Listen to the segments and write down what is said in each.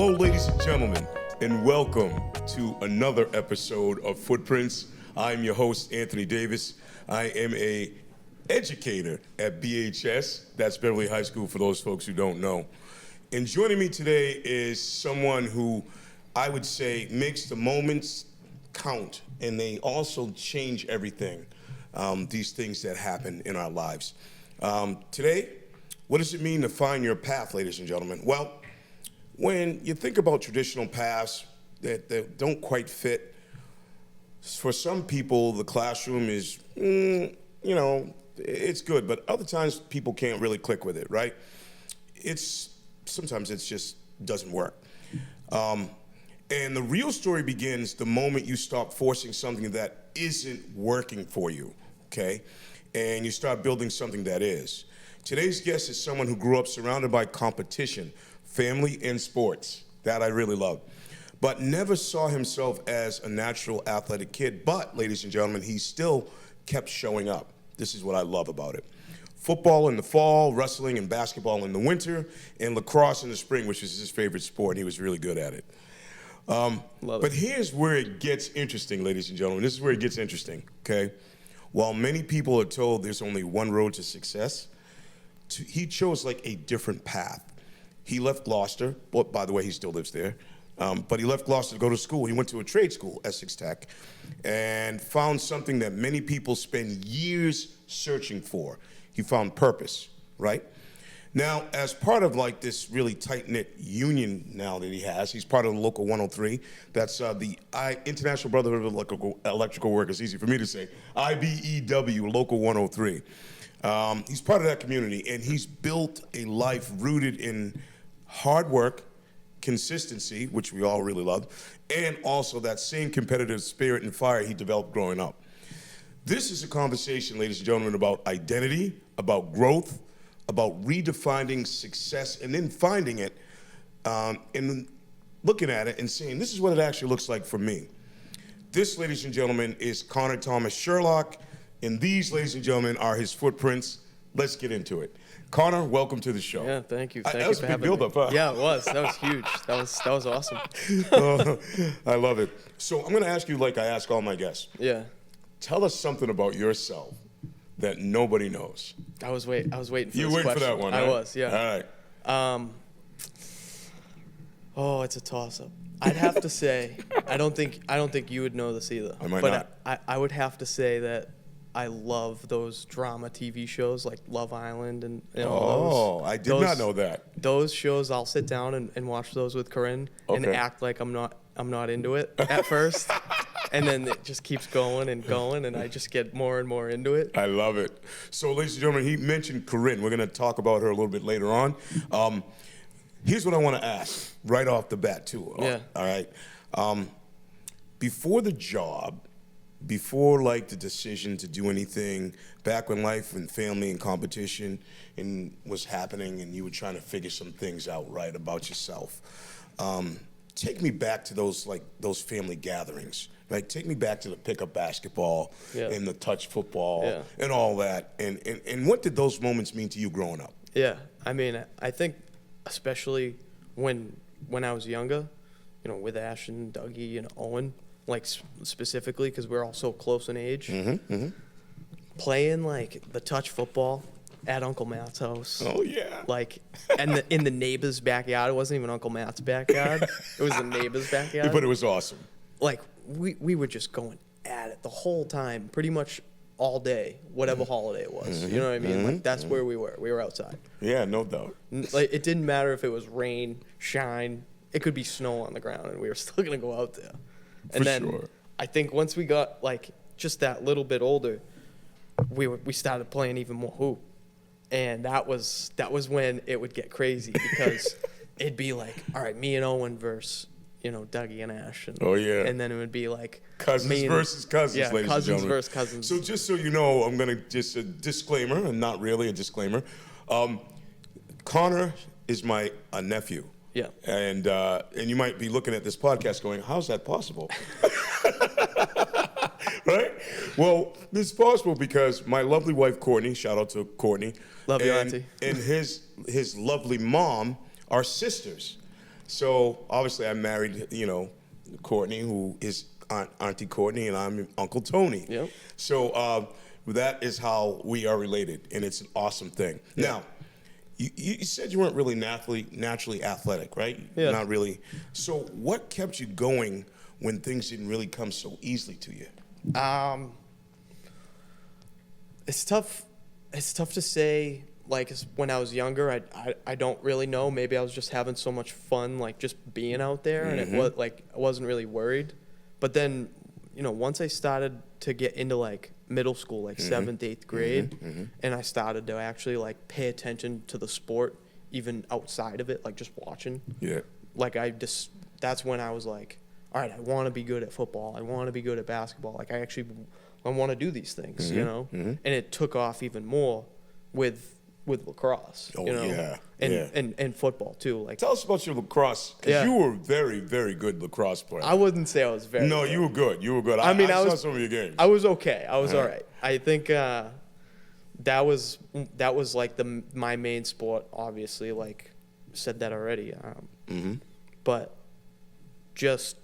Hello, ladies and gentlemen, and welcome to another episode of Footprints. I'm your host, Anthony Davis. I am a educator at BHS. That's Beverly High School for those folks who don't know. And joining me today is someone who I would say makes the moments count, and they also change everything, these things that happen in our lives. Today, what does it mean to find your path, ladies and gentlemen? Well, when you think about traditional paths that don't quite fit, for some people, the classroom is, it's good, but other times people can't really click with it, right? Sometimes it just doesn't work. And the real story begins the moment you stop forcing something that isn't working for you, okay? And you start building something that is. Today's guest is someone who grew up surrounded by competition, family, and sports. That I really love. But never saw himself as a natural athletic kid. But, ladies and gentlemen, he still kept showing up. This is what I love about it. Football in the fall, wrestling and basketball in the winter, and lacrosse in the spring, which is his favorite sport, and he was really good at it. But here's where it gets interesting, ladies and gentlemen. This is where it gets interesting, okay? While many people are told there's only one road to success, he chose like a different path. He left Gloucester, well, by the way, he still lives there, but he left Gloucester to go to school. He went to a trade school, Essex Tech, and found something that many people spend years searching for. He found purpose, right? Now, as part of like this really tight-knit union now that he has, he's part of the Local 103. That's the International Brotherhood of Electrical Workers, easy for me to say, IBEW, Local 103. He's part of that community, and he's built a life rooted in hard work, consistency, which we all really love, and also that same competitive spirit and fire he developed growing up. This is a conversation, ladies and gentlemen, about identity, about growth, about redefining success, and then finding it, and looking at it and saying, this is what it actually looks like for me. This, ladies and gentlemen, is Conor Thomas Sherlock, and these, ladies and gentlemen, are his footprints. Let's get into it. Conor, welcome to the show. Yeah, thank you. That was a big build-up, huh? Yeah, it was. That was huge. That was awesome. I love it. So I'm going to ask you like I ask all my guests. Yeah. Tell us something about yourself that nobody knows. I was waiting for this question. You were waiting for that one, I right? was, yeah. All right. It's a toss-up. I'd have to say, I don't think you would know this either. I might but not. I would have to say that I love those drama TV shows like Love Island and all those. I did not know that. Those shows, I'll sit down and watch those with Corinne and act like I'm not into it at first. And then it just keeps going, and I just get more and more into it. I love it. So, ladies and gentlemen, he mentioned Corinne. We're going to talk about her a little bit later on. Here's what I want to ask right off the bat, too. Yeah. All right. Before the job, before like the decision to do anything, back when life and family and competition and was happening, and you were trying to figure some things out right about yourself. Take me back to those family gatherings. Like, take me back to the pickup basketball and the touch football and all that. And what did those moments mean to you growing up? Yeah, I mean, I think especially when I was younger, with Ash and Dougie and Owen, like specifically because we're all so close in age, playing like the touch football at Uncle Matt's house. Oh, yeah. Like, and in the neighbor's backyard. It wasn't even Uncle Matt's backyard. It was the neighbor's backyard. But it was awesome. Like, we were just going at it the whole time, pretty much all day, whatever holiday it was. You know what I mean? Like, that's where we were. We were outside. Yeah, no doubt. Like, it didn't matter if it was rain, shine. It could be snow on the ground, and we were still going to go out there. And then I think once we got, like, just that little bit older, we started playing even more hoop. And that was when it would get crazy because it'd be like, all right, me and Owen versus, Dougie and Ash. And, and then it would be like cousins versus cousins, ladies and gentlemen. Cousins versus cousins. So just so you know, I'm going to just a disclaimer, and not really a disclaimer. Conor is my nephew. Yeah. And you might be looking at this podcast going, how's that possible? Right? Well, this is possible because my lovely wife, Courtney, shout out to Courtney. Love you, auntie. And his lovely mom are sisters. So obviously I married, Courtney, who is Auntie Courtney, and I'm Uncle Tony. Yep. So that is how we are related, and it's an awesome thing. Yeah. Now, you said you weren't really naturally athletic, right? Yeah. Not really. So what kept you going when things didn't really come so easily to you? It's tough. It's tough to say. Like when I was younger, I don't really know. Maybe I was just having so much fun, like just being out there, and it was like I wasn't really worried. But then, once I started to get into like middle school, like 7th, 8th grade, and I started to actually like pay attention to the sport, even outside of it, like just watching. Yeah. Like that's when I was like, all right, I want to be good at football. I want to be good at basketball. Like I want to do these things, And it took off even more with lacrosse, Oh, yeah. And football too. Like Tell us about your lacrosse, because you were a very, very good lacrosse player. I wouldn't say I was very No, good. you were good. You were good. I mean, I saw was some of your games. I was okay. I was all right. I think that was like my main sport. Obviously, like said that already. But just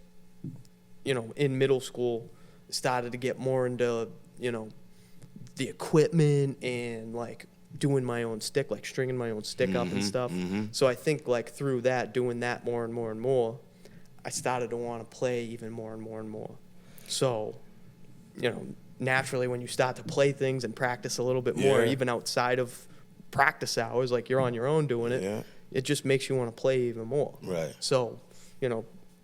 in middle school, started to get more into the equipment and like doing my own stick, like stringing my own stick up and stuff. So I think like through that, doing that more and more and more, I started to want to play even more and more and more. So, naturally when you start to play things and practice a little bit more, even outside of practice hours, like you're on your own doing it, it just makes you want to play even more. Right. So,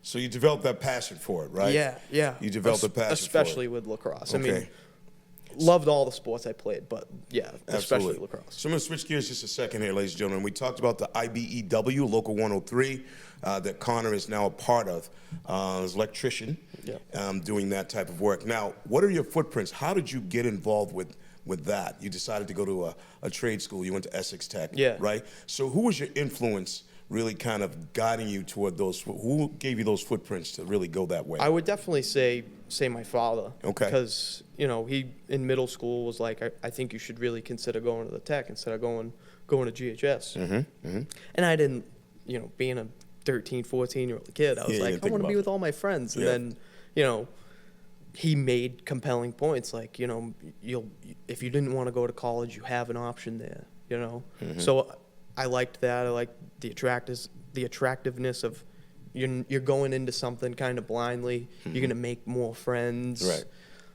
So you developed that passion for it, right? Yeah. You developed a passion especially for it. with lacrosse. Okay. I mean, loved all the sports I played, but especially Absolutely. lacrosse. So I'm going to switch gears just a second here, ladies and gentlemen. We talked about the IBEW, Local 103, that Conor is now a part of as electrician, doing that type of work. Now, what are your footprints? How did you get involved with that? You decided to go to a trade school. You went to Essex Tech, right? So who was your influence really kind of guiding you toward those? Who gave you those footprints to really go that way? I would definitely say my father. Okay. Because, he in middle school was like, I think you should really consider going to the Tech instead of going to GHS. And I didn't, being a 13, 14-year-old kid, I was like, I want to be with all my friends. And then, he made compelling points like, if you didn't want to go to college, you have an option there, So I liked that. I liked the attractiveness of you're going into something kind of blindly. You're going to make more friends. Right.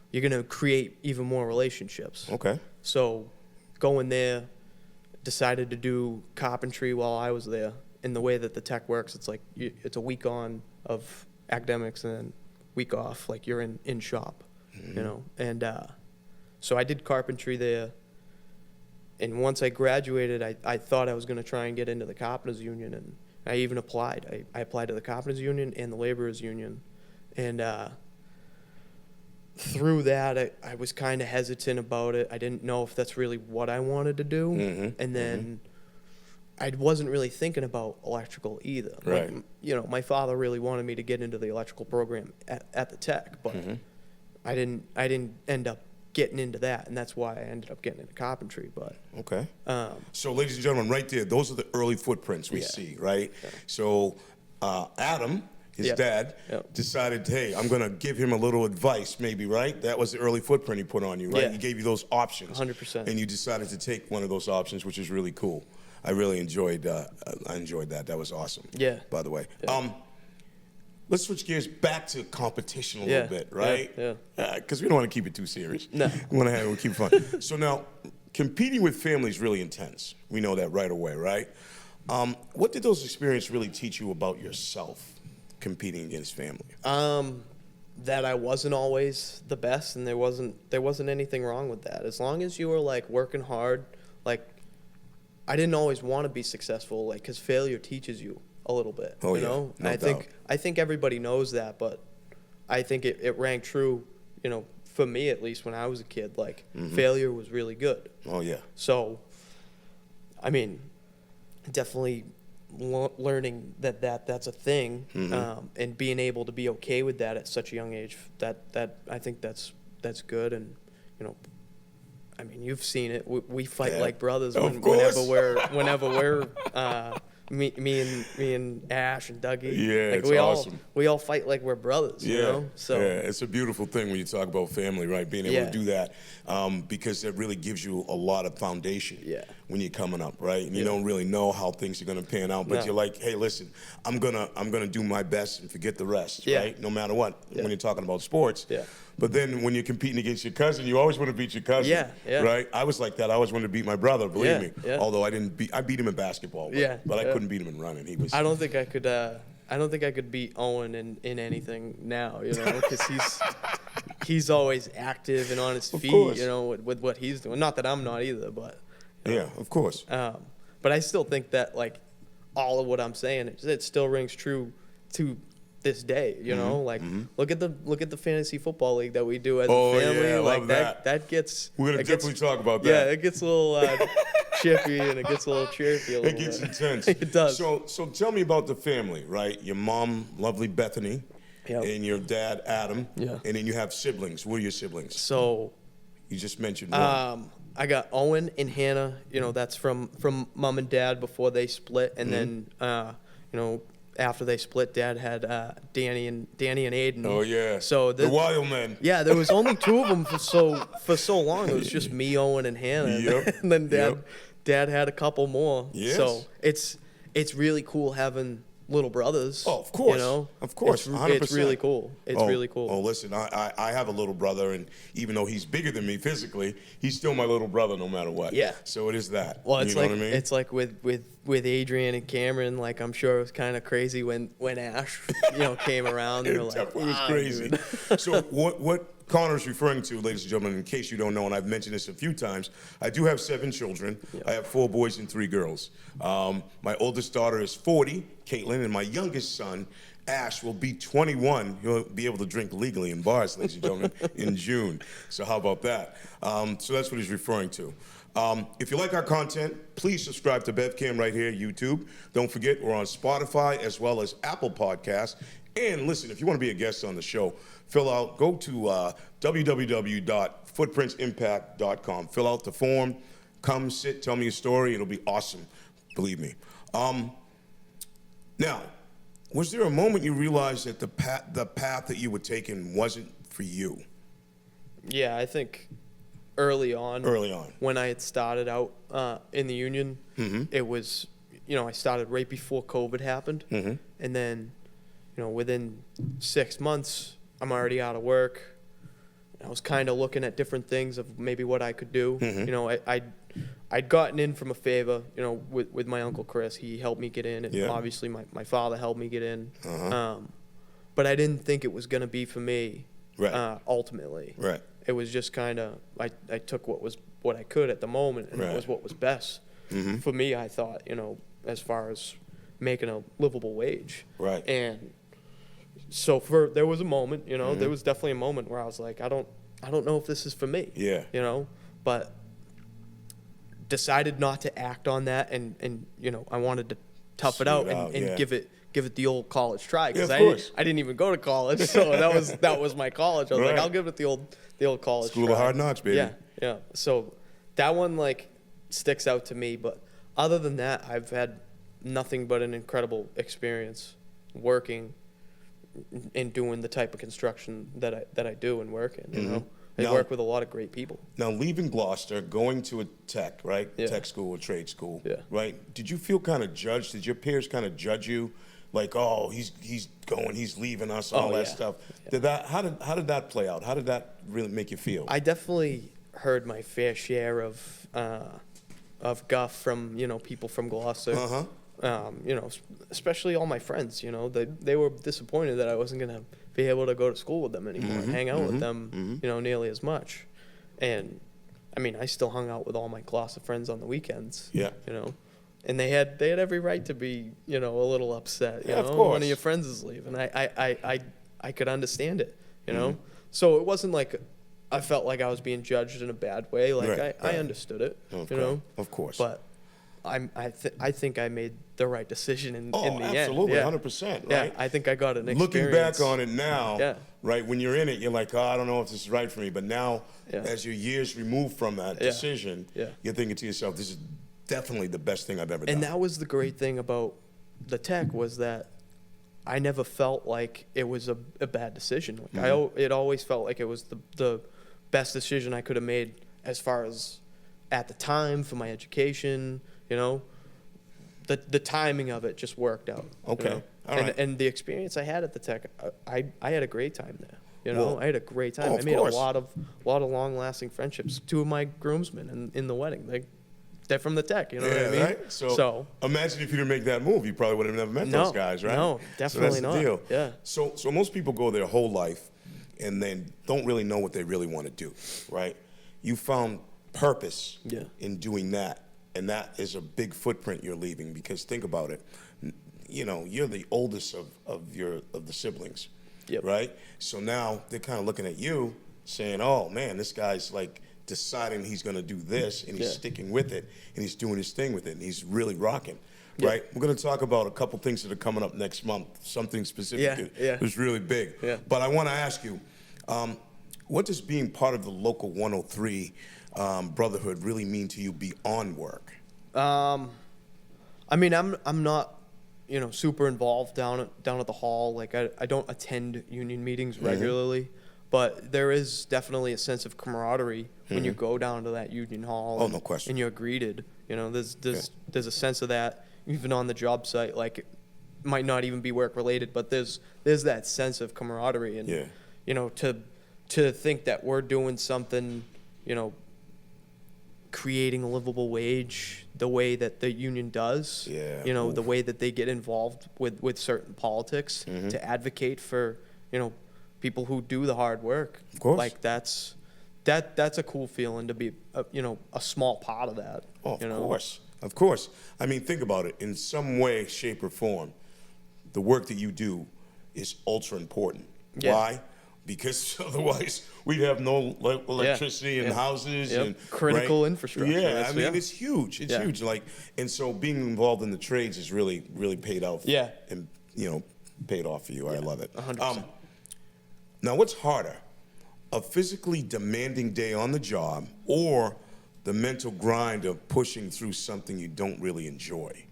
You're going to create even more relationships. Okay. So going there, decided to do carpentry while I was there. In the way that the Tech works, it's like it's a week on of academics and then week off. Like you're in shop, And so I did carpentry there. And once I graduated, I thought I was going to try and get into the Carpenters Union, and I even applied. I applied to the Carpenters Union and the Laborers Union. And through that, I was kind of hesitant about it. I didn't know if that's really what I wanted to do. And then I wasn't really thinking about electrical either. Right. Like, my father really wanted me to get into the electrical program at the Tech, but I didn't end up getting into that, and that's why I ended up getting into carpentry. But okay. So, ladies and gentlemen, right there, those are the early footprints we see, right? Yeah. So, Adam, his dad, decided, hey, I'm going to give him a little advice, maybe, right? That was the early footprint he put on you, right? Yeah. He gave you those options. 100%. And you decided to take one of those options, which is really cool. I really enjoyed that. That was awesome. Yeah. By the way. Yeah. Let's switch gears back to competition a little bit, right? Yeah. Because we don't want to keep it too serious. No. We want to keep it fun. So now, competing with family is really intense. We know that right away, right? What did those experiences really teach you about yourself, competing against family? That I wasn't always the best, and there wasn't anything wrong with that. As long as you were like working hard, like I didn't always want to be successful, like because failure teaches you a little bit, you know. No and doubt. I think everybody knows that, but I think it rang true, for me at least when I was a kid. Like failure was really good. Oh yeah. So, I mean, definitely learning that's a thing, and being able to be okay with that at such a young age. That I think that's good, and I mean, you've seen it. We fight like brothers whenever we're me and Ash and Dougie. Yeah, like it's we awesome. We all fight like we're brothers. Yeah, You know? So yeah, it's a beautiful thing when you talk about family, right? Being able to do that, because it really gives you a lot of foundation. Yeah. When you're coming up, right? And you don't really know how things are gonna pan out, but you're like, hey, listen, I'm gonna do my best and forget the rest, right? No matter what. When you're talking about sports. Yeah. But then when you're competing against your cousin, you always want to beat your cousin. Yeah. Right? I was like that. I always wanted to beat my brother, believe me. Yeah. Although I beat him in basketball. But I couldn't beat him in running. He was. I don't think I could. I don't think I could beat Owen in anything now. You know, because he's always active and on his feet. Course. You know, with what he's doing. Not that I'm not either, but. Yeah, of course. But I still think that like all of what I'm saying, it still rings true to this day. You know, like look at the fantasy football league that we do as a family. Yeah, like love that. That gets. We're gonna definitely talk about that. Yeah, it gets a little chippy and it gets a little chirpy. It gets intense. It does. So tell me about the family, right? Your mom, lovely Bethany, and your dad, Adam. Yeah. And then you have siblings. What are your siblings? So. You just mentioned one. I got Owen and Hannah. You know, that's from mom and dad before they split, and then you know, after they split, Dad had Danny and Aiden. Oh yeah. So the wild men. Yeah, there was only two of them for so long. It was just me, Owen, and Hannah. Yep. And then Dad had a couple more. Yes. So it's really cool having little brothers. Oh, of course. You know, of course. 100%. It's really cool. It's really cool. Oh, listen, I have a little brother, and even though he's bigger than me physically, he's still my little brother no matter what. Yeah. So it is that. Well, it's you know like what I mean? it's like with Adrian and Cameron. Like I'm sure it was kind of crazy when Ash came around. And It was crazy. So what Conor's referring to, ladies and gentlemen, in case you don't know, and I've mentioned this a few times, I do have 7 children. I have 4 boys and 3 girls. My oldest daughter is 40, Caitlin, and my youngest son, Ash, will be 21. He'll be able to drink legally in bars, ladies and gentlemen, in June. So how about that? So that's what he's referring to. If you like our content, please subscribe to BevCam right here, YouTube. Don't forget, we're on Spotify as well as Apple Podcasts. And listen, if you want to be a guest on the show, go to www.footprintsimpact.com. Fill out the form. Come sit, tell me your story. It'll be awesome. Believe me. Now, was there a moment you realized that the path that you were taking wasn't for you? Yeah, I think early on. When I had started out in the union, it was, I started right before COVID happened. And then, within 6 months, I'm already out of work. I was kind of looking at different things of maybe what I could do. I'd gotten in from a favor, with my Uncle Chris. He helped me get in, and obviously my father helped me get in. But I didn't think it was going to be for me, ultimately. Right. It was just kind of, I took what I could at the moment, and it was what was best for me, I thought, as far as making a livable wage. Right. And so there was a moment, there was definitely a moment where I was like, I don't know if this is for me. Yeah. But decided not to act on that, and I wanted to tough it out and give it the old college try, because I didn't even go to college, so that was my college. I was like, I'll give it the old college School try. of Hard Knocks, baby. Yeah. So that one sticks out to me, but other than that, I've had nothing but an incredible experience working and doing the type of construction that I do and work in. I work with a lot of great people. Now, leaving Gloucester, going to a tech, right? Yeah. Tech school or trade school, Yeah. right? Did you feel kind of judged? Did your peers kind of judge you? Like, oh, he's going, he's leaving us, all that stuff. Yeah. How did that play out? How did that really make you feel? I definitely heard my fair share of guff from people from Gloucester. Especially all my friends. They were disappointed that I wasn't gonna be able to go to school with them anymore, and hang out with them, nearly as much. And I mean, I still hung out with all my Gloucester friends on the weekends. Yeah. And they had every right to be, a little upset. Of course. One of your friends is leaving. I could understand it. So it wasn't like I felt like I was being judged in a bad way. Like I understood it. Of course. But I think I made the right decision in the end. Absolutely, Yeah. 100%, right? Yeah, I think I got an experience. Looking back on it now, Yeah. right, when you're in it, you're like, I don't know if this is right for me. But now, as you're years removed from that decision, you're thinking to yourself, this is definitely the best thing I've ever done. And that was the great thing about the tech, was that I never felt like it was a bad decision. Like it always felt like it was the best decision I could have made, as far as at the time for my education. You know, the timing of it just worked out. Okay, you know? all right. And the experience I had at the tech, I had a great time there. You know, Well, I had a great time. I made course. a lot of long-lasting friendships. 2 of my groomsmen in the wedding, they're from the tech. You know what I mean? Right? So imagine if you didn't make that move, you probably would have never met those guys, right? No, definitely so that's not. The deal. Yeah. So most people go their whole life and then don't really know what they really want to do, right? You found purpose in doing that, and that is a big footprint you're leaving, because think about it. You know, you're the oldest of the siblings, right? So now they're kind of looking at you saying, oh man, this guy's like deciding he's going to do this, and he's sticking with it, and he's doing his thing with it, and he's really rocking, right? We're going to talk about a couple things that are coming up next month, something specific that was really big. But I want to ask you, what does being part of the local 103 brotherhood really mean to you beyond work? I mean, I'm not, you know, super involved down at the hall. Like I don't attend union meetings regularly, but there is definitely a sense of camaraderie when you go down to that union hall. Oh, no question. And you're greeted. You know, there's a sense of that even on the job site. Like, it might not even be work related, but there's that sense of camaraderie, and you know, to think that we're doing something, you know, creating a livable wage the way that the union does, you know, the way that they get involved with certain politics to advocate for, you know, people who do the hard work. Of course. Like that's a cool feeling to be, you know, a small part of that. Oh, of you know? course. Of course. I mean, think about it. In some way, shape, or form, the work that you do is ultra important. Why? Because otherwise we'd have no electricity in houses and critical infrastructure. Yeah, I mean it's huge. It's huge. Like, and so being involved in the trades is really paid out. And you know, paid off for you. I love it. 100%. Now, what's harder, a physically demanding day on the job, or the mental grind of pushing through something you don't really enjoy?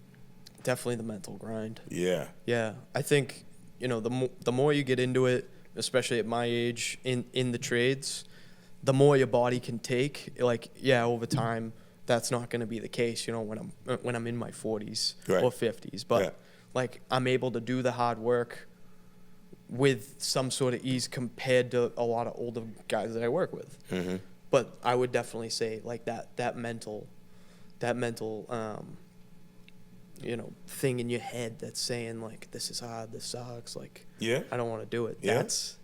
Definitely the mental grind. Yeah. Yeah, I think, you know, the more you get into it, especially at my age in the trades, the more your body can take. Like, over time, that's not going to be the case, you know, when I'm in my 40s or 50s. But like, I'm able to do the hard work with some sort of ease compared to a lot of older guys that I work with. But I would definitely say, like, that mental you know, thing in your head that's saying, like, this is hard, this sucks, like, I don't want to do it. That's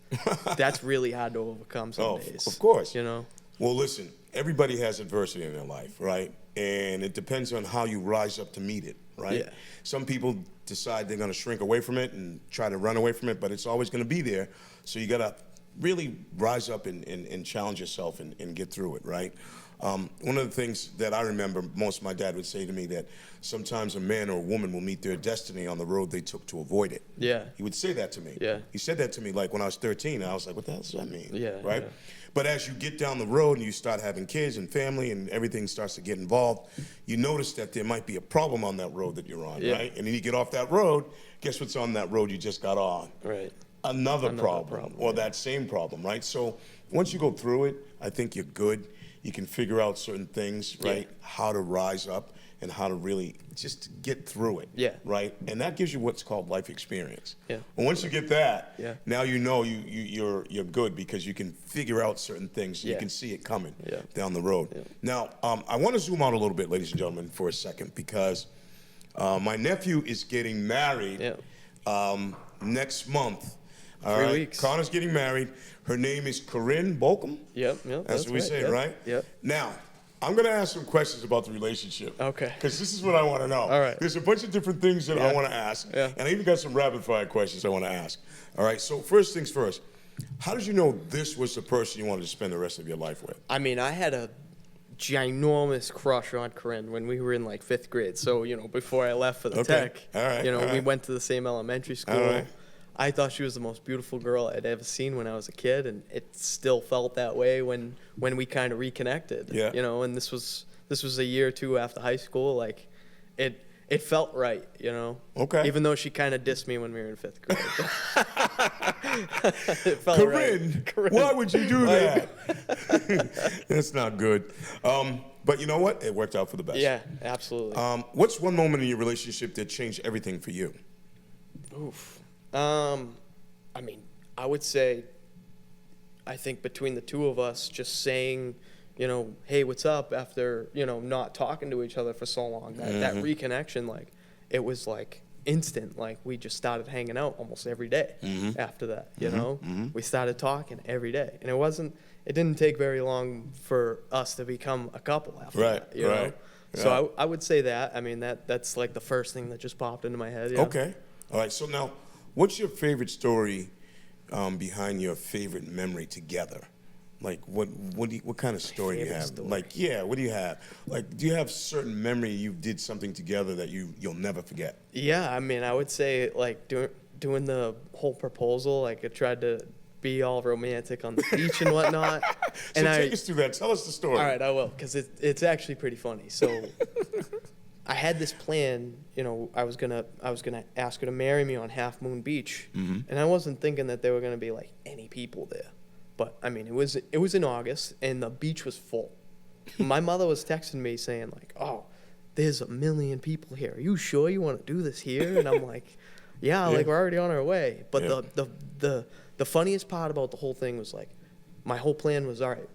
really hard to overcome some days. Of course. You know? Well, listen, everybody has adversity in their life, right? And it depends on how you rise up to meet it, right? Yeah. Some people decide they're going to shrink away from it and try to run away from it, but it's always going to be there. So you got to really rise up and challenge yourself and get through it, right? One of the things that I remember most my dad would say to me, that sometimes a man or a woman will meet their destiny on the road they took to avoid it. Yeah. He would say that to me. Yeah. He said that to me like when I was 13. And I was like, what the hell does that mean? Yeah. Right? Yeah. But as you get down the road and you start having kids and family and everything starts to get involved, you notice that there might be a problem on that road that you're on, right? And then you get off that road, guess what's on that road you just got on? Right. Another problem or that same problem, right? So once you go through it, I think you're good. You can figure out certain things, right? How to rise up and how to really just get through it, right? And that gives you what's called life experience. And once you get that, now you know you're good, because you can figure out certain things. You can see it coming down the road. Now, I want to zoom out a little bit, ladies and gentlemen, for a second, because my nephew is getting married next month. 3 weeks. Connor's getting married. Her name is Corinne Bolcom. That's what we say, right? Now, I'm going to ask some questions about the relationship. Okay. Because this is what I want to know. All right. There's a bunch of different things that I want to ask. And I even got some rapid-fire questions I want to ask. All right, so first things first. How did you know this was the person you wanted to spend the rest of your life with? I mean, I had a ginormous crush on Corinne when we were in, like, 5th grade. So, you know, before I left for the tech, you know, we went to the same elementary school. I thought she was the most beautiful girl I'd ever seen when I was a kid, and it still felt that way when we kind of reconnected. Yeah. You know, and this was a year or two after high school. Like, it felt right, you know. Okay. Even though she kind of dissed me when we were in 5th grade. It felt Corinne, right. why would you do that? That's not good. But you know what? It worked out for the best. Yeah, absolutely. What's one moment in your relationship that changed everything for you? Oof. I mean, I would say, I think between the two of us, just saying, you know, hey, what's up, after, you know, not talking to each other for so long, that reconnection, like, it was like instant. Like, we just started hanging out almost every day after that, you know? We started talking every day. And it didn't take very long for us to become a couple after that, you know? Yeah. So I would say that. I mean, that's like the first thing that just popped into my head. Yeah. Okay. All right. So now, what's your favorite story behind your favorite memory together? Like, what kind of story do you have? Story. Like, yeah, what do you have? Like, do you have certain memory you did something together that you'll never forget? Yeah, I mean, I would say, like, doing the whole proposal, like, I tried to be all romantic on the beach and whatnot. So take us through that. Tell us the story. All right, I will, because it's actually pretty funny. So I had this plan, you know, I was gonna ask her to marry me on Half Moon Beach, and I wasn't thinking that there were gonna be like any people there. But I mean, it was in August, and the beach was full. My mother was texting me saying like, "Oh, there's 1 million people here. Are you sure you want to do this here?" And I'm like, "Yeah, like we're already on our way." But the funniest part about the whole thing was like, my whole plan was, all right,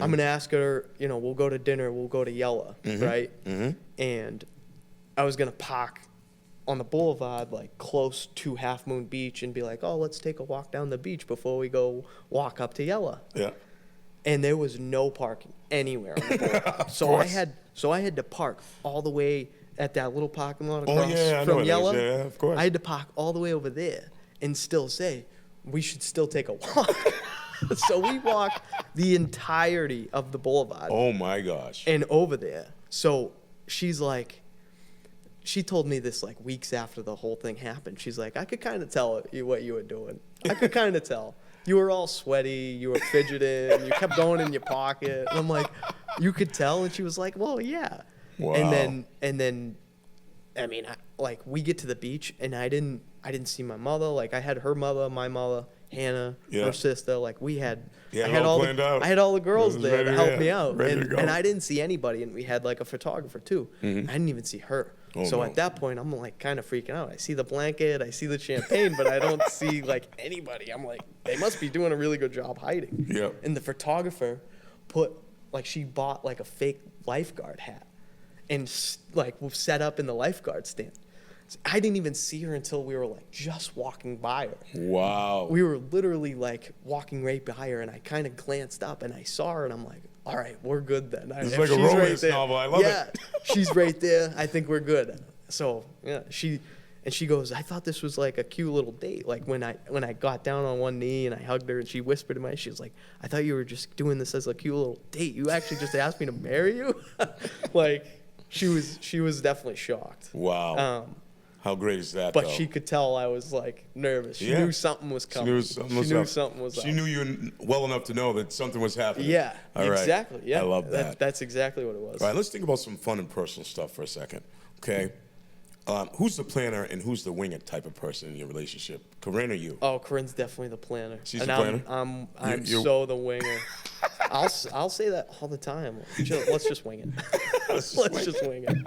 I'm gonna ask her, you know, we'll go to dinner, we'll go to Yella, right? And I was gonna park on the boulevard, like close to Half Moon Beach, and be like, oh, let's take a walk down the beach before we go walk up to Yella. Yeah. And there was no parking anywhere on the boulevard. So I had to park all the way at that little parking lot across from Yella. Yeah, of course. I had to park all the way over there and still say, we should still take a walk. So we walked the entirety of the boulevard. Oh my gosh. And over there. So she's like, she told me this like weeks after the whole thing happened. She's like, I could kind of tell what you were doing. I could kind of tell. You were all sweaty. You were fidgeting. You kept going in your pocket. And I'm like, you could tell? And she was like, well, yeah. Wow. And then, I mean, like we get to the beach and I didn't see my mother. Like I had her mother, my mother, Hannah, her sister. Like we had, I had all the girls there to help me out. And I didn't see anybody. And we had like a photographer too. I didn't even see her. So at that point, I'm like kind of freaking out. I see the blanket, I see the champagne, but I don't see like anybody. I'm like, they must be doing a really good job hiding. Yeah. And the photographer she bought like a fake lifeguard hat and like set up in the lifeguard stand. I didn't even see her until we were like just walking by her. Wow. We were literally like walking right by her, and I kind of glanced up and I saw her, and I'm like, all right, we're good then. It's like a romance novel. I love it. Yeah, she's right there. I think we're good. So yeah, she goes, I thought this was like a cute little date. Like when I got down on one knee and I hugged her and she whispered in my ear, she was like, I thought you were just doing this as a cute little date. You actually just asked me to marry you? Like she was definitely shocked. Wow. How great is that? But though? she could tell I was like nervous. She knew something was coming. She knew something was up. She knew you well enough to know that something was happening. Yeah, all right. exactly. Yeah, I love that. That's exactly what it was. All right, let's think about some fun and personal stuff for a second. Okay, who's the planner and who's the winger type of person in your relationship? Corinne or you? Oh, Corinne's definitely the planner. She's the planner. I'm so the winger. I'll say that all the time. Let's just wing it. Let's just wing it.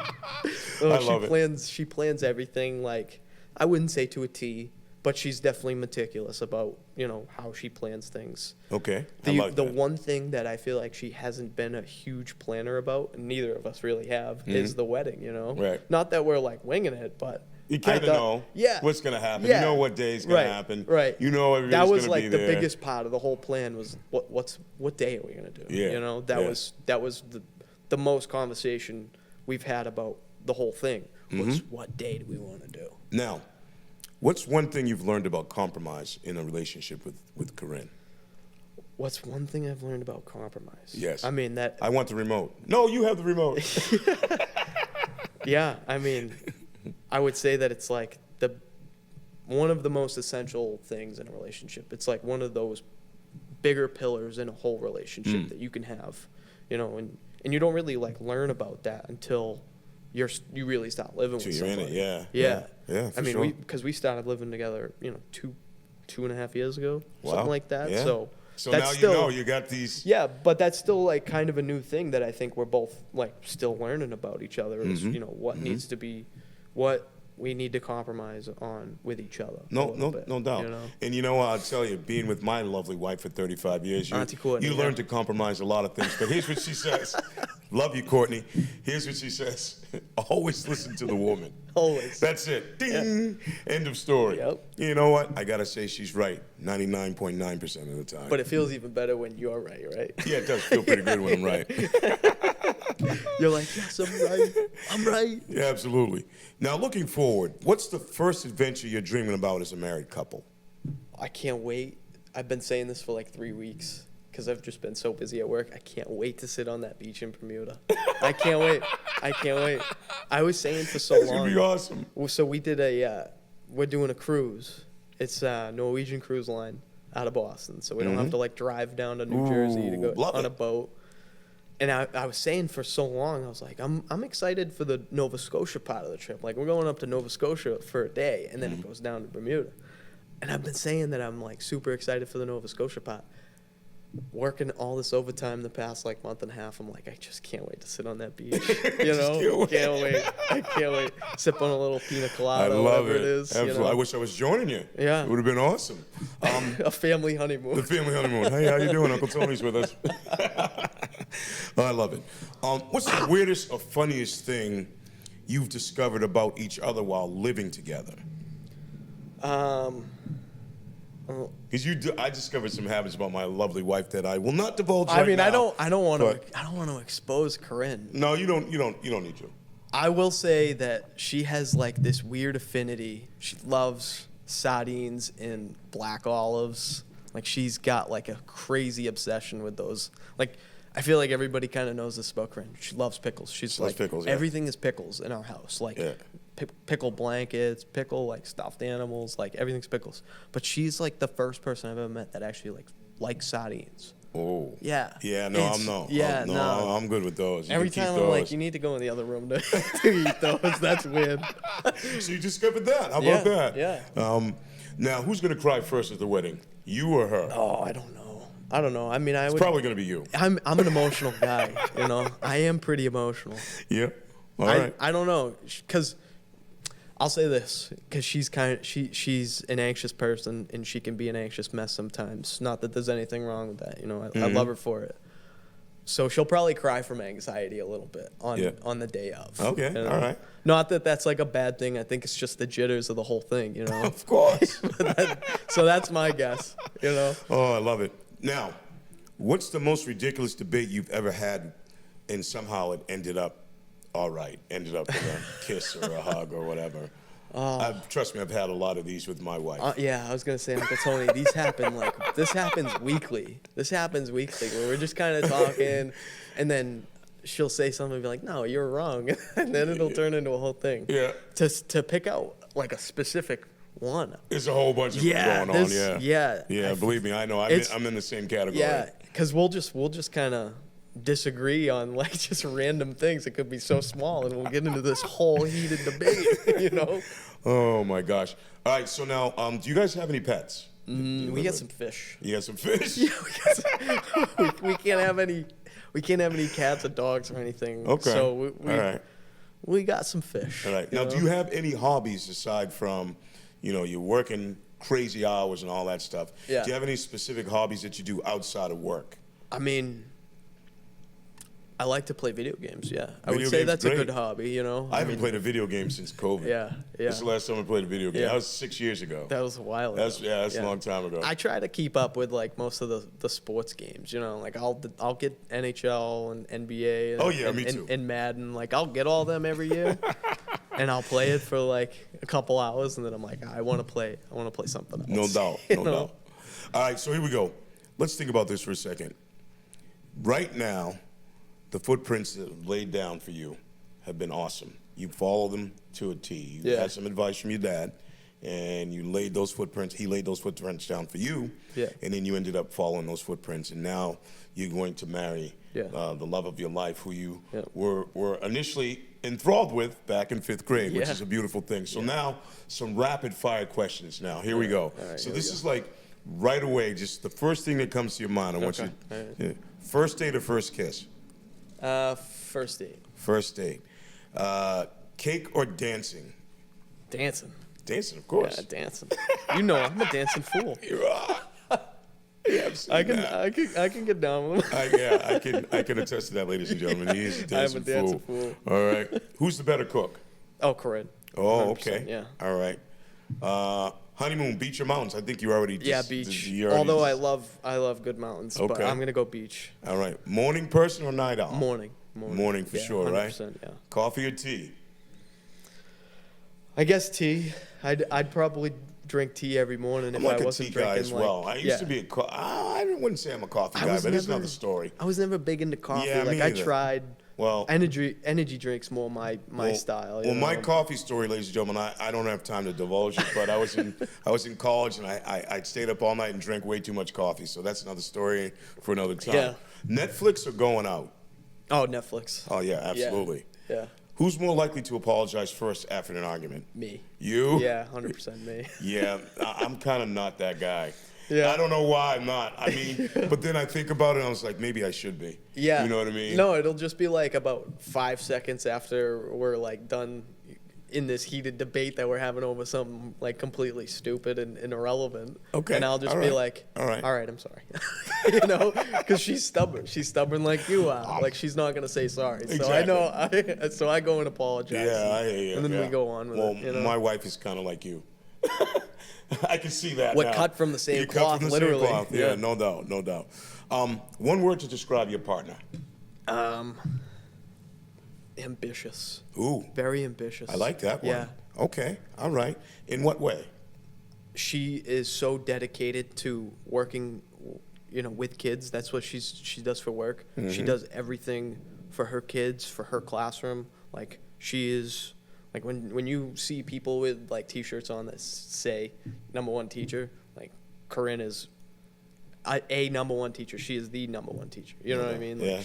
I love it. She plans everything, like, I wouldn't say to a T, but she's definitely meticulous about, you know, how she plans things. Okay. The one thing that I feel like she hasn't been a huge planner about, and neither of us really have, is the wedding, you know? Right. Not that we're like winging it, but you kind of know what's going to happen. Yeah. You know what day's going to happen. Right. You know everybody's going to be there. That was like the biggest part of the whole plan was what day are we going to do? Yeah. You know, that was the most conversation we've had about the whole thing was what day do we want to do? Now, what's one thing you've learned about compromise in a relationship with Corinne? What's one thing I've learned about compromise? Yes. I mean that. I want the remote. No, you have the remote. Yeah, I mean, I would say that it's like one of the most essential things in a relationship. It's like one of those bigger pillars in a whole relationship that you can have, you know, and you don't really like learn about that until you really start living with somebody. You're in it, yeah. I mean, because we started living together, you know, two and a half years ago, something like that. Yeah. So now that's still, you got these. Yeah, but that's still like kind of a new thing that I think we're both like still learning about each other. Is you know what needs to be, what we need to compromise on with each other. No doubt. You know? And you know, I'll tell you, being with my lovely wife for 35 years, you learn to compromise a lot of things. But here's what she says. Love you, Courtney. Here's what she says. Always listen to the woman. Always. That's it. Ding. Yeah. End of story. Yep. You know what? I got to say she's right 99.9% of the time. But it feels even better when you're right? Yeah, it does feel pretty good when I'm right. You're like, yes, I'm right. I'm right. Yeah, absolutely. Now, looking forward, what's the first adventure you're dreaming about as a married couple? I can't wait. I've been saying this for like 3 weeks because I've just been so busy at work. I can't wait to sit on that beach in Bermuda. I can't wait. I was saying for so long. It's going to be awesome. So we did we're doing a cruise. It's a Norwegian Cruise Line out of Boston. So we don't have to like drive down to New Jersey to go on a boat. And I was saying for so long, I was like, I'm excited for the Nova Scotia part of the trip. Like, we're going up to Nova Scotia for a day, and then it goes down to Bermuda. And I've been saying that I'm, like, super excited for the Nova Scotia part. Working all this overtime the past, like, month and a half, I'm like, I just can't wait to sit on that beach. You know? I can't wait. Sip on a little pina colada, whatever it is. Absolutely. You know? I wish I was joining you. Yeah. It would have been awesome. A family honeymoon. The family honeymoon. Hey, how you doing? Uncle Tony's with us. Oh, I love it. What's the weirdest or funniest thing you've discovered about each other while living together? Because I discovered some habits about my lovely wife that I will not divulge. I mean, now, I don't want to expose Corinne. No, you don't need to. I will say that she has like this weird affinity. She loves sardines and black olives. Like, she's got like a crazy obsession with those. Like, I feel like everybody kind of knows this about Corinne. She loves pickles. She loves pickles, yeah. Everything is pickles in our house. Like, pickle blankets, pickle like stuffed animals, like everything's pickles. But she's like the first person I've ever met that actually likes sardines. Oh. Yeah. Yeah, no, I'm no. Yeah, no, I'm good with those. Every time I'm like, you need to go in the other room to eat those. That's weird. So you discovered that. How about that? Yeah. Now, who's going to cry first at the wedding? You or her? Oh, I don't know. I mean, It's probably going to be you. I'm an emotional guy, you know. I am pretty emotional. Yeah. All right. I don't know, because I'll say this, because she's an anxious person, and she can be an anxious mess sometimes. Not that there's anything wrong with that, you know. I love her for it. So she'll probably cry from anxiety a little bit on the day of. Okay, you know? all right. Not that that's like a bad thing. I think it's just the jitters of the whole thing, you know. Of course. So that's my guess, you know. Oh, I love it. Now, what's the most ridiculous debate you've ever had, and somehow it ended up all right? Ended up with a kiss or a hug or whatever. Trust me, I've had a lot of these with my wife. Yeah, I was gonna say, Uncle Tony, this happens weekly. Where we're just kind of talking, and then she'll say something and be like, "No, you're wrong," and then it'll turn into a whole thing. Yeah. To pick out like a specific one. There's a whole bunch of them going on. Yeah. Yeah. Believe me, I know. I'm in the same category. Yeah, because we'll just kind of disagree on like just random things. It could be so small, and we'll get into this whole heated debate. You know. Oh my gosh! All right, so now, do you guys have any pets? We got some fish. You got some fish? Yeah, we can't have any. We can't have any cats or dogs or anything. Okay. So all right. We got some fish. All right. Now, do you have any hobbies aside from, you know, you're working crazy hours and all that stuff? Yeah. Do you have any specific hobbies that you do outside of work? I mean, I like to play video games, yeah. I would say that's a good hobby, you know? I haven't played a video game since COVID. Yeah. This is the last time I played a video game. Yeah. That was 6 years ago. That was a while ago. That's a long time ago. I try to keep up with, like, most of the sports games, you know? Like, I'll get NHL and NBA and, me too. And Madden. Like, I'll get all them every year, and I'll play it for, like, a couple hours, and then I'm like, I want to play something else. No doubt. No doubt. All right, so here we go. Let's think about this for a second. Right now, the footprints that have laid down for you have been awesome. You follow them to a T. You had some advice from your dad, and you laid those footprints. He laid those footprints down for you, Yeah. and then you ended up following those footprints, and now you're going to marry the love of your life, who you were initially enthralled with back in 5th grade, which is a beautiful thing. So now, some rapid fire questions. Now, here we go. Right, so this is like right away, just the first thing that comes to your mind. I want you. First date or first kiss? First date. First date. Cake or dancing? Dancing. Dancing, of course. Yeah, dancing. You know, I'm a dancing fool. You are. Yeah, I can get down with him. I can attest to that, ladies and gentlemen. He is a dancing, fool. All right. Who's the better cook? Oh, Corinne. Oh, okay. Yeah. All right. Honeymoon, beach or mountains? I think you already beach. Although I love good mountains, but I'm gonna go beach. All right. Morning person or night owl? Morning. Morning for sure, 100%, right? Yeah. Coffee or tea? I guess tea. I'd probably drink tea every morning if I wasn't drinking. I'm like a tea guy as well. I used to be I wouldn't say I'm a coffee guy, but it's another story. I was never big into coffee. Yeah, like me I either. tried. Well, energy drinks more my style. Well, my coffee story, ladies and gentlemen, I don't have time to divulge it, but I was in college and I stayed up all night and drank way too much coffee. So that's another story for another time. Yeah. Netflix or going out? Oh, Netflix. Oh yeah, absolutely. Yeah. Who's more likely to apologize first after an argument? Me. You? Yeah, 100% me. Yeah, I'm kind of not that guy. Yeah. I don't know why I'm not. I mean, but then I think about it and I was like, maybe I should be. Yeah. You know what I mean? No, it'll just be like about 5 seconds after we're like done in this heated debate that we're having over something like completely stupid and irrelevant. Okay. And I'll just be like, all right, I'm sorry. You know, because she's stubborn. She's stubborn like you are. Like she's not gonna say sorry. Exactly. So I know. So I go and apologize. Yeah, I hear you. And then we go on with it. You know? My wife is kind of like you. I can see that. What now. cut from the same You cloth, cut from the literally. Same cloth. Yeah, no doubt, no doubt. One word to describe your partner. Ambitious. Ooh. Very ambitious. I like that one. Yeah. Okay. All right. In what way? She is so dedicated to working, with kids. That's what she does for work. Mm-hmm. She does everything for her kids, for her classroom. Like she is, like when you see people with like T-shirts on that say #1 teacher, like Corinne is a #1 teacher. She is the #1 teacher. You know what I mean? Like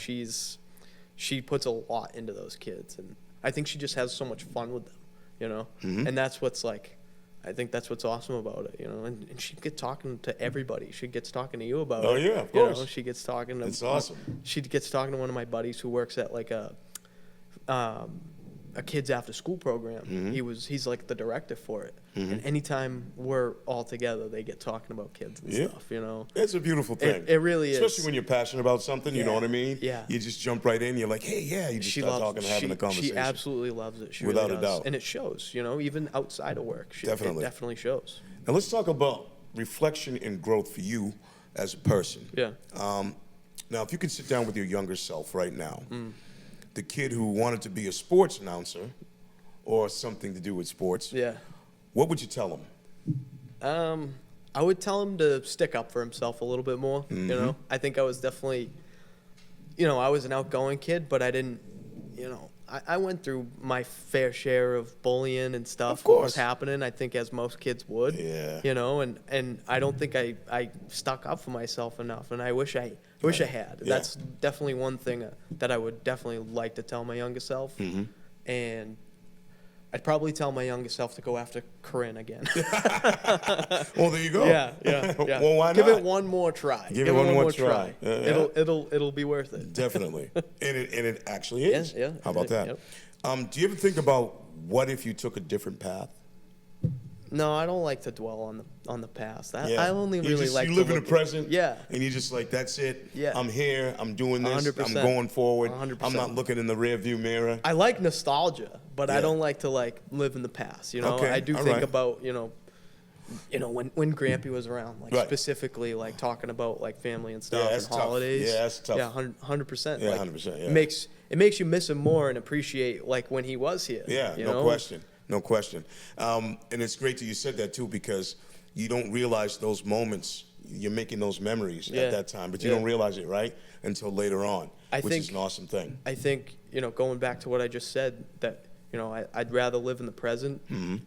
she puts a lot into those kids, and I think she just has so much fun with them. Mm-hmm. And that's what's like, I think that's what's awesome about it, and she gets talking to everybody. She gets talking to you about it. Oh yeah, of course. She gets talking to. It's awesome. She gets talking to one of my buddies who works at like a kids after school program. Mm-hmm. He's like the director for it. Mm-hmm. And anytime we're all together, they get talking about kids and stuff. It's a beautiful thing. It really is. Especially when you're passionate about something. You know what I mean? Yeah. You just jump right in. You're like, hey, yeah. You just start talking, having a conversation. She absolutely loves it. She Without really a does. doubt. And it shows. Even outside of work. It definitely shows. Now let's talk about reflection and growth for you as a person. Yeah. Now, if you could sit down with your younger self right now, the kid who wanted to be a sports announcer or something to do with sports, what would you tell him? I would tell him to stick up for himself a little bit more. Mm-hmm. I think I was definitely, I was an outgoing kid, but I didn't, I went through my fair share of bullying and stuff. Of course. What was happening, I think, as most kids would. Yeah. And I don't think I stuck up for myself enough, and I wish I had. Yeah. That's definitely one thing that I would definitely like to tell my younger self. Mm-hmm. And I'd probably tell my younger self to go after Corinne again. Well, there you go. Yeah. Well, why not? Give it one more try. Give it one more try. Yeah. It'll be worth it. Definitely. and it actually is. Yeah. How about that? Yep. Do you ever think about what if you took a different path? No, I don't like to dwell on the past. I only really like to live in the present. Yeah. And you're just like, that's it. Yeah. I'm here. I'm doing this. 100%. I'm going forward. 100%. I'm not looking in the rear view mirror. I like nostalgia, but I don't like to live in the past. Okay. I do All think right. about when Grampy was around, specifically talking about family and stuff and holidays. Yeah, that's tough. Yeah, 100%. Yeah, 100%. Yeah. It makes you miss him more and appreciate when he was here. Yeah, no question. No question. And it's great that you said that, too, because you don't realize those moments. You're making those memories at that time, but you don't realize it, right, until later on, which is an awesome thing. I think, going back to what I just said, that, I'd rather live in the present. Mm-hmm.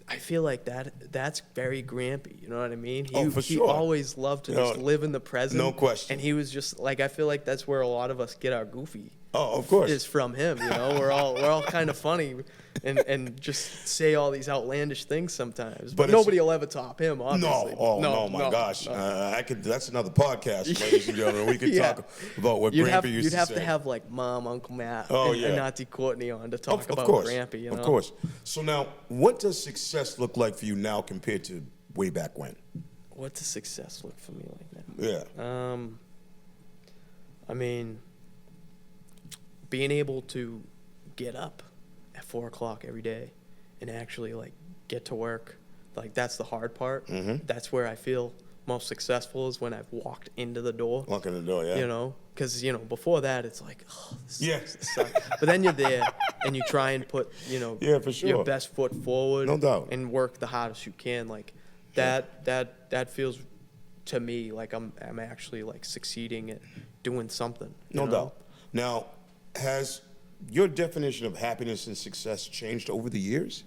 I feel like that's very Grampy. You know what I mean? For He sure. always loved to just live in the present. No question. And he was just like, I feel like that's where a lot of us get our goofy. Oh, of course. Is from him. You know, we're all kind of funny, and just say all these outlandish things sometimes. But nobody will ever top him. Obviously. No, my gosh. I could. That's another podcast, ladies and gentlemen. We could talk about what Grampy used to say. You'd have to have like Mom, Uncle Matt, and Auntie Courtney on to talk about Grampy. You know? Of course. So now, what does success look like for you now compared to way back when? What does success look for me like now? Yeah. I mean, being able to get up at 4 o'clock every day and actually like get to work, like that's the hard part. Mm-hmm. That's where I feel most successful, is when I've walked into the door. Walk in the door, yeah. You know, because before that it's like, oh, this sucks. But then you're there and you try and put for sure, your best foot forward, no doubt, and work the hardest you can. Like that feels to me like I'm actually like succeeding at doing something. No doubt. Now, has your definition of happiness and success changed over the years?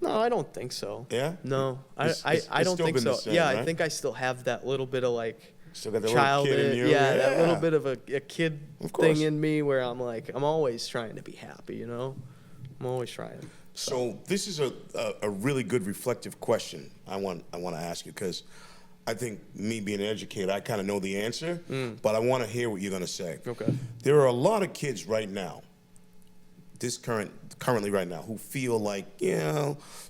No, I don't think so. Yeah? No, It's I don't still think been so. the same, Yeah, right? I think I still have that little bit of like Still got that child little kid in you? Yeah, that little bit of a kid Of course. thing in me where I'm like, I'm always trying to be happy, I'm always trying. So this is a really good reflective question I want to ask you, because I think, me being an educator, I kind of know the answer, but I want to hear what you're going to say. Okay. There are a lot of kids right now, currently right now, who feel like,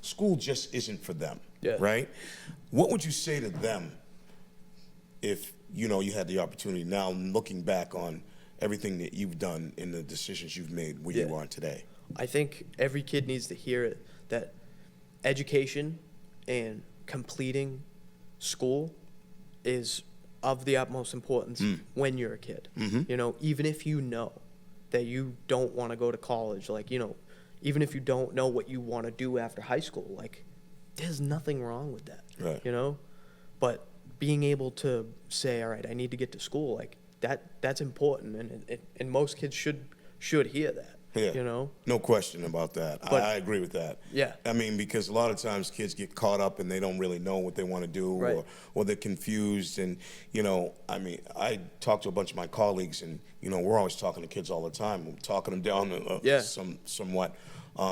school just isn't for them, right? What would you say to them if, you had the opportunity now, looking back on everything that you've done and the decisions you've made where you are today? I think every kid needs to hear it, that education and completing school is of the utmost importance when you're a kid. Mm-hmm. Even if you know that you don't want to go to college, like, even if you don't know what you want to do after high school, like, there's nothing wrong with that, right. But being able to say, all right, I need to get to school, like, that's important, and most kids should hear that. Yeah. No question about that. But, I agree with that. Yeah. I mean, because a lot of times kids get caught up and they don't really know what they want to do, or they're confused. And, I mean, I talk to a bunch of my colleagues, and, we're always talking to kids all the time. We're talking them down somewhat.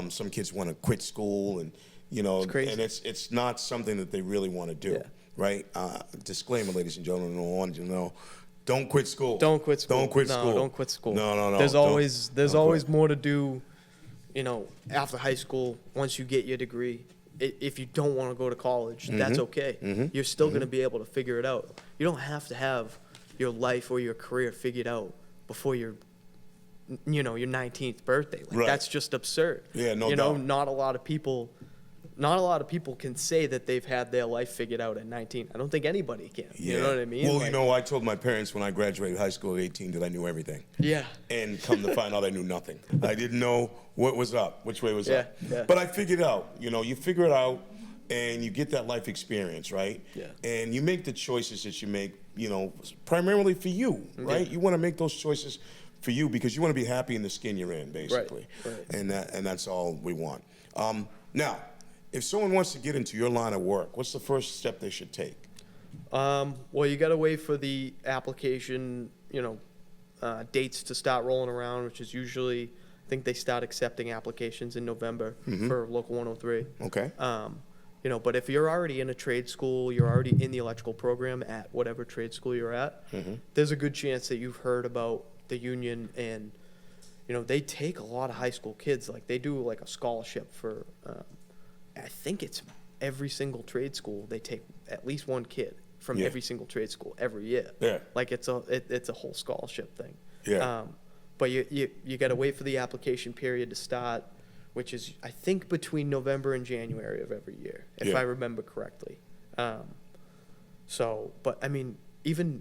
Some kids want to quit school, and, it's crazy. And it's not something that they really want to do, right? Disclaimer, ladies and gentlemen, I want you to know. Don't quit school. Don't quit school. Don't quit school. No, don't quit school. No. There's always more to do, after high school, once you get your degree. If you don't want to go to college, that's okay. Mm-hmm. You're still going to be able to figure it out. You don't have to have your life or your career figured out before your 19th birthday. Like, that's just absurd. Yeah, no doubt. Not a lot of people can say that they've had their life figured out at 19. I don't think anybody can. Yeah. You know what I mean? Well, I told my parents when I graduated high school at 18 that I knew everything. Yeah. And come to find out I knew nothing. I didn't know what was up, which way was up. Yeah. But I figured out, you figure it out and you get that life experience, right? Yeah. And you make the choices that you make, primarily for you, right? You want to make those choices for you because you want to be happy in the skin you're in, basically. Right. And that's all we want. Now, if someone wants to get into your line of work, what's the first step they should take? Well, you got to wait for the application, dates to start rolling around, which is usually, I think they start accepting applications in November for Local 103. Okay. But if you're already in a trade school, you're already in the electrical program at whatever trade school you're at, there's a good chance that you've heard about the union, and, they take a lot of high school kids. Like, they do like a scholarship for, I think it's every single trade school. They take at least one kid from every single trade school every year. Yeah. Like, it's a whole scholarship thing. Yeah. But you got to wait for the application period to start, which is, I think, between November and January of every year, if I remember correctly. But I mean, even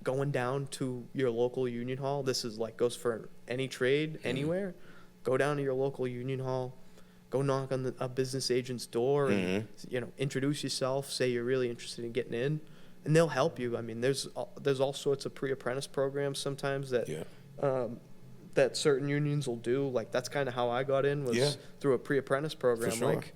going down to your local union hall, this is like goes for any trade anywhere. Go down to your local union hall. Go knock on a business agent's door and introduce yourself. Say you're really interested in getting in, and they'll help you. I mean, there's all sorts of pre-apprentice programs sometimes that that certain unions will do. Like, that's kind of how I got in, was through a pre-apprentice program. For sure. Like,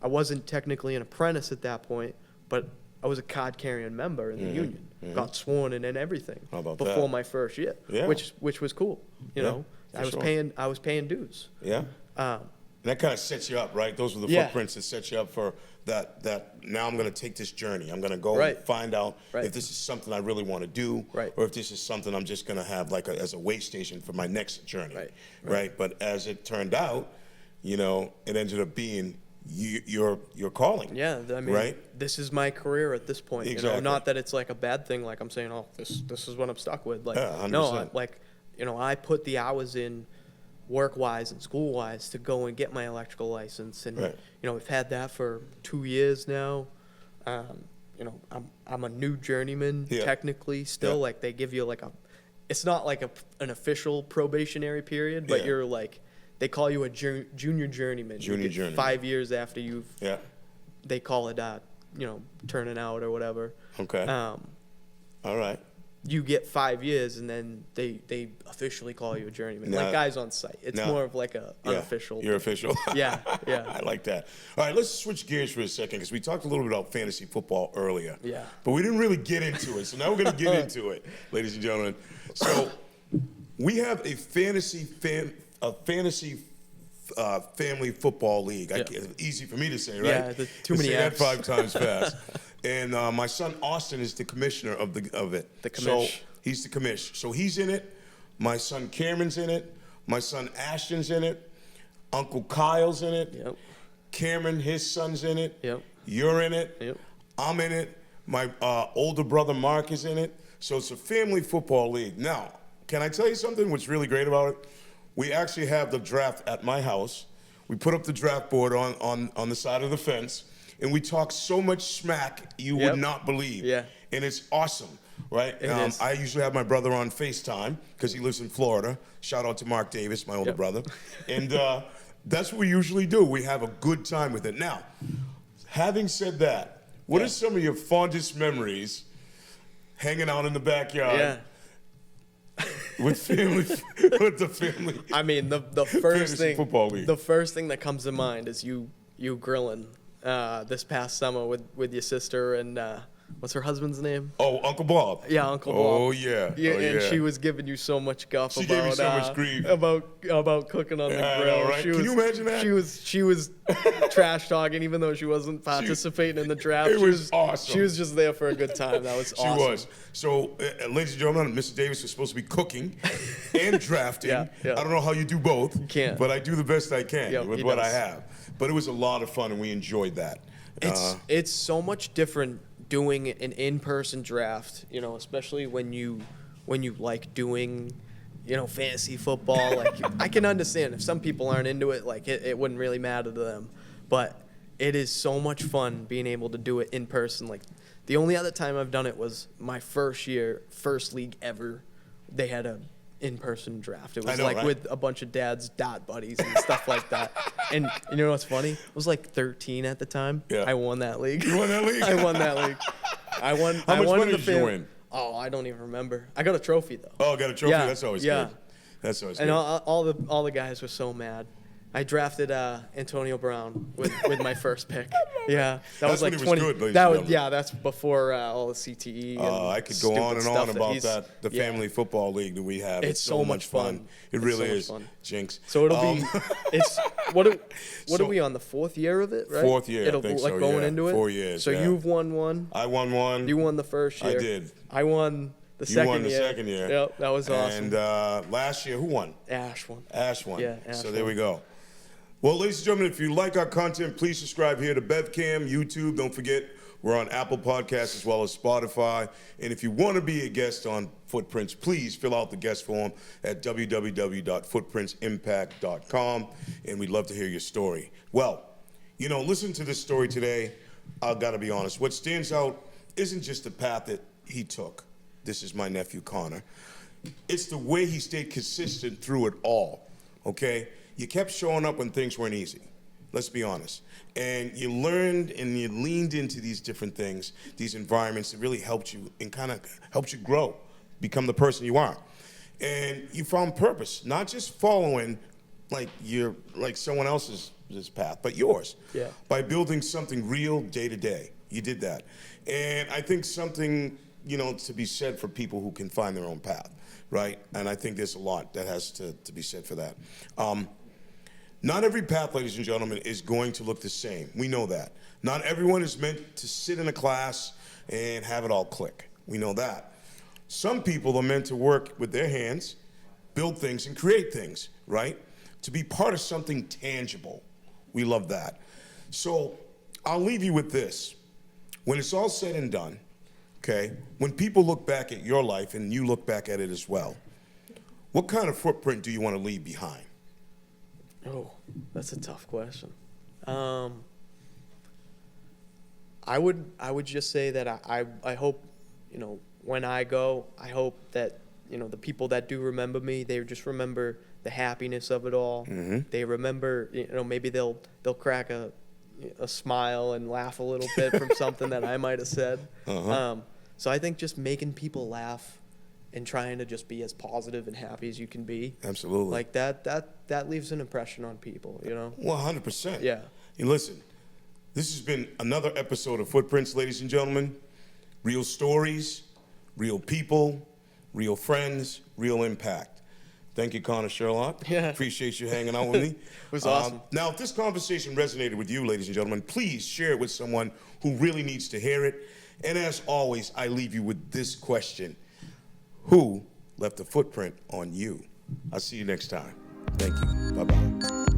I wasn't technically an apprentice at that point, but I was a card-carrying member in the union. Got sworn in and everything before my first year, which was cool. You know, I was paying dues. Yeah. And that kind of sets you up, right? Those were the footprints that set you up for that now I'm going to take this journey. I'm going to go and find out if this is something I really want to do, or if this is something I'm just going to have like as a way station for my next journey, right? But as it turned out, you know, it ended up being your calling. Yeah, I mean, this is my career at this point. Exactly. You know, not that it's like a bad thing. Like I'm saying, oh, this is what I'm stuck with. Like, no, like, you know, I put the hours in, work-wise and school-wise, to go and get my electrical license, and you know, I've had that for 2 years now. You know, I'm a new journeyman technically still. Like they give you like it's not like an official probationary period, but you're like, they call you a junior journeyman. Junior journeyman. 5 years after you've they call it you know, turning out or whatever. Okay. All right. You get 5 years, and then they officially call you a journeyman. Like guys on site. It's more of like a unofficial. You're official. Yeah. I like that. All right, let's switch gears for a second, because we talked a little bit about fantasy football earlier. Yeah. But we didn't really get into it. So now we're going to get into it, ladies and gentlemen. So we have a fantasy family football league. Easy for me to say, right? Yeah, too many apps. Say that 5 apps. times fast. And my son Austin is the commissioner of it. The commish. So he's the commish. So he's in it. My son Cameron's in it. My son Ashton's in it. Uncle Kyle's in it. Yep. Cameron, his son's in it. Yep. You're in it. Yep. I'm in it. My older brother Mark is in it. So it's a family football league. Now, can I tell you something what's really great about it? We actually have the draft at my house. We put up the draft board on the side of the fence, and we talk so much smack you would not believe. Yeah. And it's awesome, right? I usually have my brother on FaceTime because he lives in Florida. Shout out to Mark Davis, my older brother. And that's what we usually do. We have a good time with it. Now, having said that, what are some of your fondest memories hanging out in the backyard? Yeah. With the family. I mean, the first thing, football league. The first thing that comes to mind is you grilling this past summer with your sister and what's her husband's name? Oh, Uncle Bob. Yeah, Uncle Bob. Oh yeah. And she was giving you so much guff she gave me so much grief about cooking on the grill. Right? Can you imagine that? She was trash talking, even though she wasn't participating in the draft. It was awesome. She was just there for a good time. That was awesome. She was. So, ladies and gentlemen, Mr. Davis was supposed to be cooking and drafting. I don't know how you do both. You can't. But I do the best I can with what I have. But it was a lot of fun, and we enjoyed that. It's so much different doing an in-person draft, you know, especially when you like doing, you know, fantasy football. Like, I can understand if some people aren't into it, like it wouldn't really matter to them. But it is so much fun being able to do it in person. Like, the only other time I've done it was my first league ever. They had a in-person draft. It was with a bunch of dad's dot buddies and stuff like that. And you know what's funny? I was like 13 at the time. Yeah. I won that league. You won that league? I won that league. I won. How much money did you win? Oh, I don't even remember. I got a trophy though. Oh, got a trophy. Yeah. That's always good. That's always good. And all the guys were so mad. I drafted Antonio Brown with my first pick. Yeah, that was like 20. That's before all the CTE. I could go on and on about the family football league that we have. It's so much fun. It really is. Jinx. So it'll be. It's what are we on the 4th year of it? Right. 4th year. It'll I think like so, going into it. 4 years. So you've won one. I won one. You won the first year. I did. I won the second year. You won the second year. Yep, that was awesome. And last year, who won? Ash won. Ash won. Yeah, Ash So there we go. Well, ladies and gentlemen, if you like our content, please subscribe here to BevCam, YouTube. Don't forget, we're on Apple Podcasts as well as Spotify. And if you want to be a guest on Footprints, please fill out the guest form at www.footprintsimpact.com. And we'd love to hear your story. Well, you know, listen to this story today. I've got to be honest. What stands out isn't just the path that he took. This is my nephew, Conor. It's the way he stayed consistent through it all, okay? You kept showing up when things weren't easy. Let's be honest. And you learned and you leaned into these different things, these environments that really helped you and kind of helped you grow, become the person you are. And you found purpose, not just following like someone else's path, but yours. Yeah. By building something real day to day. You did that. And I think something, to be said for people who can find their own path, right? And I think there's a lot that has to be said for that. Not every path, ladies and gentlemen, is going to look the same. We know that. Not everyone is meant to sit in a class and have it all click. We know that. Some people are meant to work with their hands, build things, and create things, right? To be part of something tangible. We love that. So I'll leave you with this. When it's all said and done, okay, when people look back at your life and you look back at it as well, what kind of footprint do you want to leave behind? Oh, that's a tough question. I would just say that I hope, when I go, I hope that, the people that do remember me, they just remember the happiness of it all. Mm-hmm. They remember, maybe they'll crack a smile and laugh a little bit from something that I might have said. Uh-huh. So I think just making people laugh and trying to just be as positive and happy as you can be. Absolutely. Like that leaves an impression on people, Well, 100%. Yeah. And listen, this has been another episode of Footprints, ladies and gentlemen. Real stories, real people, real friends, real impact. Thank you, Conor Sherlock. Yeah. Appreciate you hanging out with me. It was awesome. Now, if this conversation resonated with you, ladies and gentlemen, please share it with someone who really needs to hear it. And as always, I leave you with this question. Who left a footprint on you? I'll see you next time. Thank you. Bye-bye.